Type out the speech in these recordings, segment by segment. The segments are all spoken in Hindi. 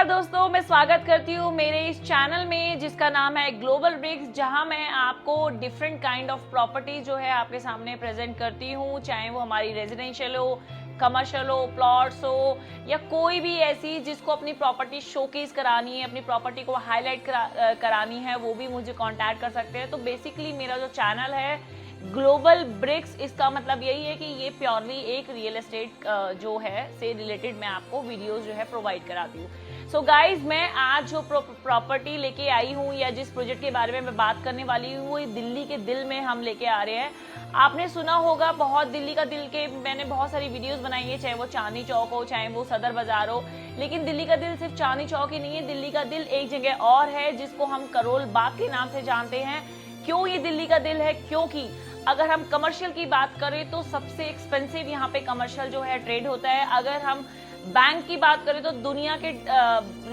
दोस्तों, मैं स्वागत करती हूँ मेरे इस चैनल में जिसका नाम है ग्लोबल ब्रिक्स, जहां मैं आपको डिफरेंट काइंड ऑफ प्रॉपर्टी जो है आपके सामने प्रेजेंट करती हूँ, चाहे वो हमारी रेजिडेंशियल हो, कमर्शियल हो, प्लॉट्स हो या कोई भी ऐसी जिसको अपनी प्रॉपर्टी शोकेस करानी है, अपनी प्रॉपर्टी को हाईलाइट करानी है, वो भी मुझे कांटेक्ट कर सकते हैं। तो बेसिकली मेरा जो चैनल है ग्लोबल ब्रिक्स, इसका मतलब यही है कि ये प्योरली एक रियल एस्टेट जो है से रिलेटेड मैं आपको वीडियोस जो है प्रोवाइड कराती हूँ। सो गाइज, मैं आज जो प्रॉपर्टी लेके आई हूँ या जिस प्रोजेक्ट के बारे में मैं बात करने वाली हूँ वो दिल्ली के दिल में हम लेके आ रहे हैं। आपने सुना होगा बहुत दिल्ली का दिल के, मैंने बहुत सारी वीडियोस बनाई है, चाहे वो चांदनी चौक हो, चाहे वो सदर बाजार हो। लेकिन दिल्ली का दिल सिर्फ चांदनी चौक ही नहीं है, दिल्ली का दिल एक जगह और है जिसको हम करोल बाग के नाम से जानते हैं। क्यों ये दिल्ली का दिल है? क्योंकि अगर हम कमर्शियल की बात करें तो सबसे एक्सपेंसिव यहाँ पे कमर्शियल जो है ट्रेड होता है। अगर हम बैंक की बात करें तो दुनिया के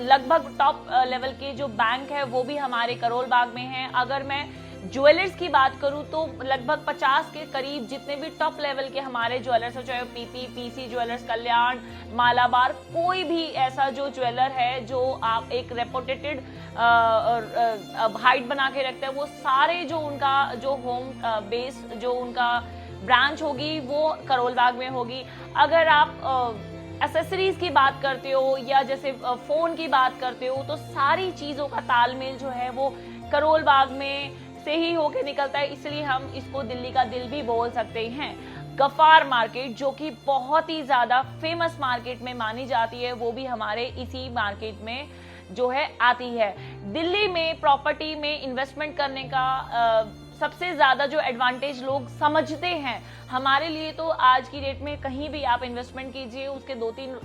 लगभग टॉप लेवल के जो बैंक है वो भी हमारे करोल बाग में है। अगर मैं ज्वेलर्स की बात करूं तो लगभग 50 के करीब जितने भी टॉप लेवल के हमारे ज्वेलर्स हो, चाहे पीपी, पीसी ज्वेलर्स, कल्याण, मालाबार, कोई भी ऐसा जो ज्वेलर है जो आप एक रेपुटेटेड हाइट बना के रखते हैं, वो सारे जो उनका जो होम बेस जो उनका ब्रांच होगी वो करोल बाग में होगी। अगर आप एसेसरीज की बात करते हो या जैसे फोन की बात करते हो तो सारी चीजों का तालमेल जो है वो करोल बाग में से ही होके निकलता है, इसलिए हम इसको दिल्ली का दिल भी बोल सकते हैं। गफ्फार मार्केट जो कि बहुत ही ज्यादा फेमस मार्केट में मानी जाती है, वो भी हमारे इसी मार्केट में जो है आती है। दिल्ली में प्रॉपर्टी में इन्वेस्टमेंट करने का सबसे ज्यादा जो एडवांटेज लोग समझते हैं, हमारे लिए तो आज की डेट में कहीं भी आप इन्वेस्टमेंट कीजिए, उसके 2-3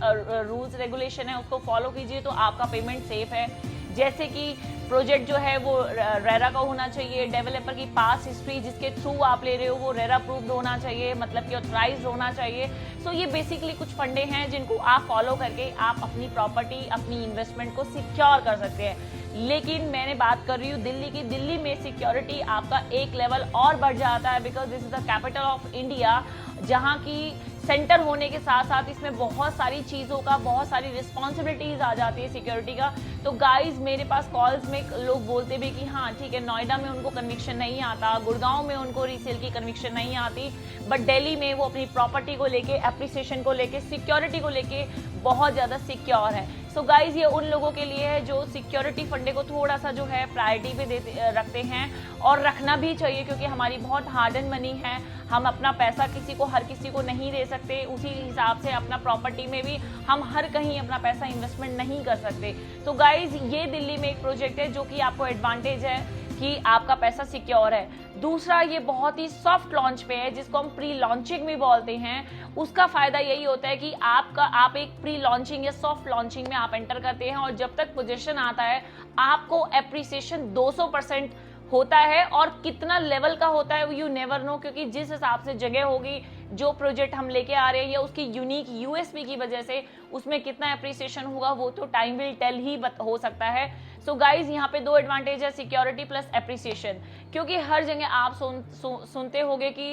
रूल्स रेगुलेशन है, उसको फॉलो कीजिए तो आपका पेमेंट सेफ है। जैसे कि प्रोजेक्ट जो है वो रेरा का होना चाहिए, डेवलपर की पास हिस्ट्री जिसके थ्रू आप ले रहे हो वो रेरा प्रूव्ड होना चाहिए, मतलब कि ऑथराइज्ड होना चाहिए। सो ये बेसिकली कुछ फंडे हैं जिनको आप फॉलो करके आप अपनी प्रॉपर्टी, अपनी इन्वेस्टमेंट को सिक्योर कर सकते हैं। लेकिन मैंने बात कर रही हूँ दिल्ली की। दिल्ली में सिक्योरिटी आपका एक लेवल और बढ़ जाता है, because this is the capital of India, जहाँ की सेंटर होने के साथ साथ इसमें बहुत सारी चीज़ों का, बहुत सारी रिस्पॉन्सिबिलिटीज आ जाती है सिक्योरिटी का। तो गाइज, मेरे पास कॉल्स में लोग बोलते भी कि हाँ ठीक है, नोएडा में उनको कन्विक्शन नहीं आता, गुड़गांव में उनको रीसेल की कन्विक्शन नहीं आती, बट दिल्ली में वो अपनी प्रॉपर्टी को लेके, एप्रिसिएशन को लेके, सिक्योरिटी को लेके बहुत ज़्यादा सिक्योर है। सो गाइज, ये उन लोगों के लिए है जो सिक्योरिटी फंडे को थोड़ा सा जो है प्रायोरिटी पे रखते हैं, और रखना भी चाहिए क्योंकि हमारी बहुत हार्ड एंड मनी है। हम अपना पैसा हर किसी को नहीं दे सकते, उसी हिसाब से अपना प्रॉपर्टी में भी हम हर कहीं अपना पैसा इन्वेस्टमेंट नहीं कर सकते। तो गाइज, ये दिल्ली में एक प्रोजेक्ट है जो कि आपको एडवांटेज है कि आपका पैसा सिक्योर है। दूसरा, ये बहुत ही सॉफ्ट लॉन्च पे है जिसको हम प्री लॉन्चिंग भी बोलते हैं। उसका फायदा यही होता है कि आप एक प्री लॉन्चिंग या सॉफ्ट लॉन्चिंग में आप एंटर करते हैं और जब तक पोजीशन आता है आपको एप्रिसिएशन 200% होता है। और कितना लेवल का होता है यू नेवर नो, क्योंकि जिस हिसाब से जगह होगी जो प्रोजेक्ट हम लेके आ रहे हैं या उसकी यूनिक यूएसपी की वजह से उसमें कितना एप्रिसिएशन होगा वो तो टाइम विल टेल ही हो सकता है। सो गाइज, यहाँ पे 2 एडवांटेज है, सिक्योरिटी प्लस एप्रिसिएशन। क्योंकि हर जगह आप सुनते होंगे कि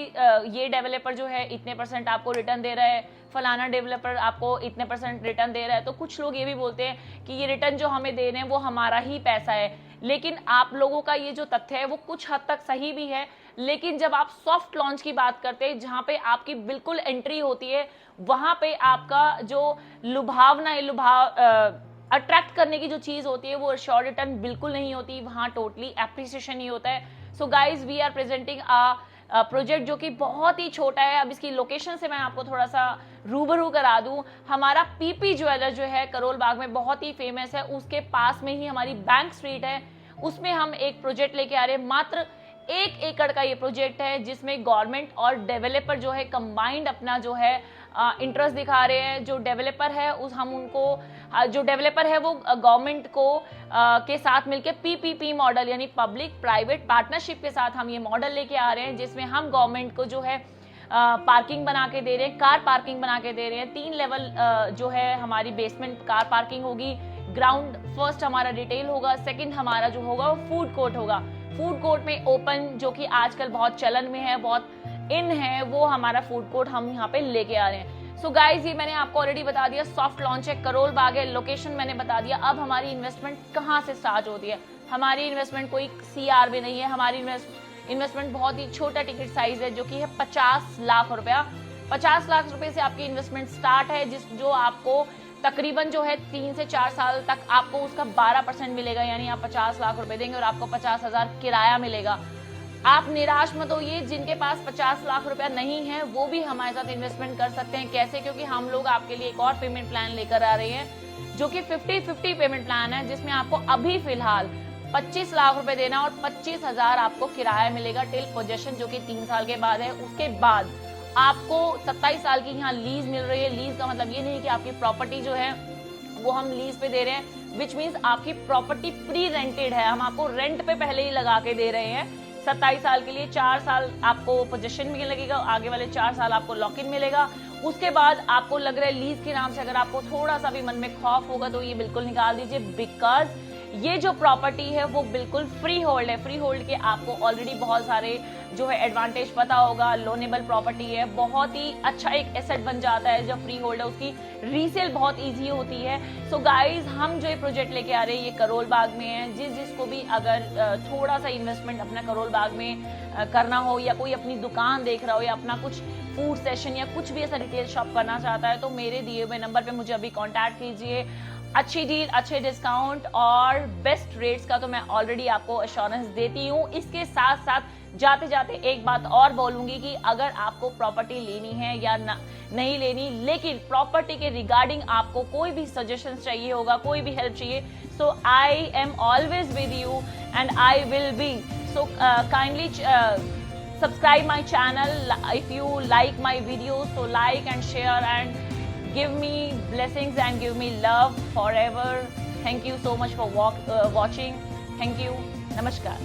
ये डेवलपर जो है इतने % आपको रिटर्न दे रहा है, फलाना डेवलपर आपको इतने % रिटर्न दे रहा है। तो कुछ लोग ये भी बोलते हैं कि ये रिटर्न जो हमें दे रहे हैं वो हमारा ही पैसा है। लेकिन आप लोगों का ये जो तथ्य है वो कुछ हद तक सही भी है, लेकिन जब आप सॉफ्ट लॉन्च की बात करते हैं जहां पे आपकी बिल्कुल एंट्री होती है, वहां पे आपका जो अट्रैक्ट करने की जो चीज होती है वो एश्योर्ड रिटर्न बिल्कुल नहीं होती, वहां टोटली एप्रिसिएशन ही होता है। So guys, we are presenting project जो कि बहुत ही छोटा है। अब इसकी लोकेशन से मैं आपको थोड़ा सा रूबरू करा दूं। हमारा पीपी ज्वेलर जो है करोल बाग में बहुत ही फेमस है, उसके पास में ही हमारी बैंक स्ट्रीट है, उसमें हम एक प्रोजेक्ट लेके आ रहे हैं। मात्र 1 एकड़ का ये प्रोजेक्ट है जिसमें गवर्नमेंट और डेवलपर जो है कंबाइंड अपना जो है इंटरेस्ट दिखा रहे हैं। जो डेवलपर है जो डेवलपर है वो गवर्नमेंट को के साथ मिलकर पीपीपी मॉडल यानी पब्लिक प्राइवेट पार्टनरशिप के साथ हम ये मॉडल लेके आ रहे हैं, जिसमें हम गवर्नमेंट को जो है पार्किंग बना के दे रहे हैं, कार पार्किंग बना के दे रहे हैं। 3 लेवल जो है हमारी बेसमेंट कार पार्किंग होगी, ग्राउंड फर्स्ट हमारा रिटेल होगा, सेकंड हमारा जो होगा वो फूड कोर्ट होगा। फूड कोर्ट में ओपन जो कि आजकल बहुत चलन में है, बहुत इन है, वो हमारा फूड कोर्ट हम यहाँ पे लेके आ रहे हैं। सो गाइज, ये मैंने आपको ऑलरेडी बता दिया, सॉफ्ट लॉन्च है, करोल बाग है, लोकेशन मैंने बता दिया। अब हमारी इन्वेस्टमेंट कहाँ से स्टार्ट होती है? हमारी इन्वेस्टमेंट कोई CR में नहीं है, हमारी इन्वेस्टमेंट बहुत ही छोटा टिकट साइज है, जो कि है 50 लाख रुपया। 50 लाख रुपए से आपकी इन्वेस्टमेंट स्टार्ट है, जो आपको तकरीबन जो है 3 से 4 साल तक आपको उसका 12% मिलेगा। यानी आप 50 लाख रुपए देंगे और आपको 50,000 किराया मिलेगा। आप निराश मत होइए, जिनके पास 50 लाख रुपया नहीं है वो भी हमारे साथ इन्वेस्टमेंट कर सकते हैं। कैसे? क्योंकि हम लोग आपके लिए एक और पेमेंट प्लान लेकर आ रहे हैं, जो कि 50-50 पेमेंट प्लान है, जिसमें आपको अभी फिलहाल 25 लाख रुपए देना और 25,000 आपको किराया मिलेगा टिल पोजेशन, जो कि 3 साल के बाद है। उसके बाद आपको 27 साल की यहाँ लीज मिल रही है। लीज का मतलब ये नहीं कि आपकी प्रॉपर्टी जो है वो हम लीज पे दे रहे हैं, विच मीन्स आपकी प्रॉपर्टी प्री रेंटेड है, हम आपको रेंट पे पहले ही लगा के दे रहे हैं। 27 साल के लिए 4 साल आपको पोजेशन में लगेगा, आगे वाले 4 साल आपको लॉक इन मिलेगा। उसके बाद आपको लग रहा है लीज के नाम से, अगर आपको थोड़ा सा भी मन में खौफ होगा तो ये बिल्कुल निकाल दीजिए, बिकॉज ये जो प्रॉपर्टी है वो बिल्कुल फ्री होल्ड है। फ्री होल्ड के आपको ऑलरेडी बहुत सारे जो है एडवांटेज पता होगा। लोनेबल प्रॉपर्टी है, बहुत ही अच्छा एक एसेट बन जाता है जब फ्री होल्ड है, उसकी रीसेल बहुत इजी होती है। सो गाइज, हम जो ये प्रोजेक्ट लेके आ रहे हैं ये करोल बाग में है। जिसको भी अगर थोड़ा सा इन्वेस्टमेंट अपना करोल बाग में करना हो, या कोई अपनी दुकान देख रहा हो, या अपना कुछ फूड सेशन या कुछ भी ऐसा रिटेल शॉप करना चाहता है, तो मेरे दिए हुए नंबर पे मुझे अभी कांटेक्ट कीजिए। अच्छी डील, अच्छे डिस्काउंट और बेस्ट रेट्स का तो मैं ऑलरेडी आपको एश्योरेंस देती हूँ। इसके साथ साथ जाते जाते एक बात और बोलूंगी कि अगर आपको प्रॉपर्टी लेनी है या नहीं लेनी, लेकिन प्रॉपर्टी के रिगार्डिंग आपको कोई भी सजेशन चाहिए होगा, कोई भी हेल्प चाहिए, so I am always with you and I will be. So kindly subscribe my channel if you like my videos, so like and share and give me blessings and give me love forever. Thank you so much for watching. Thank you. Namaskar.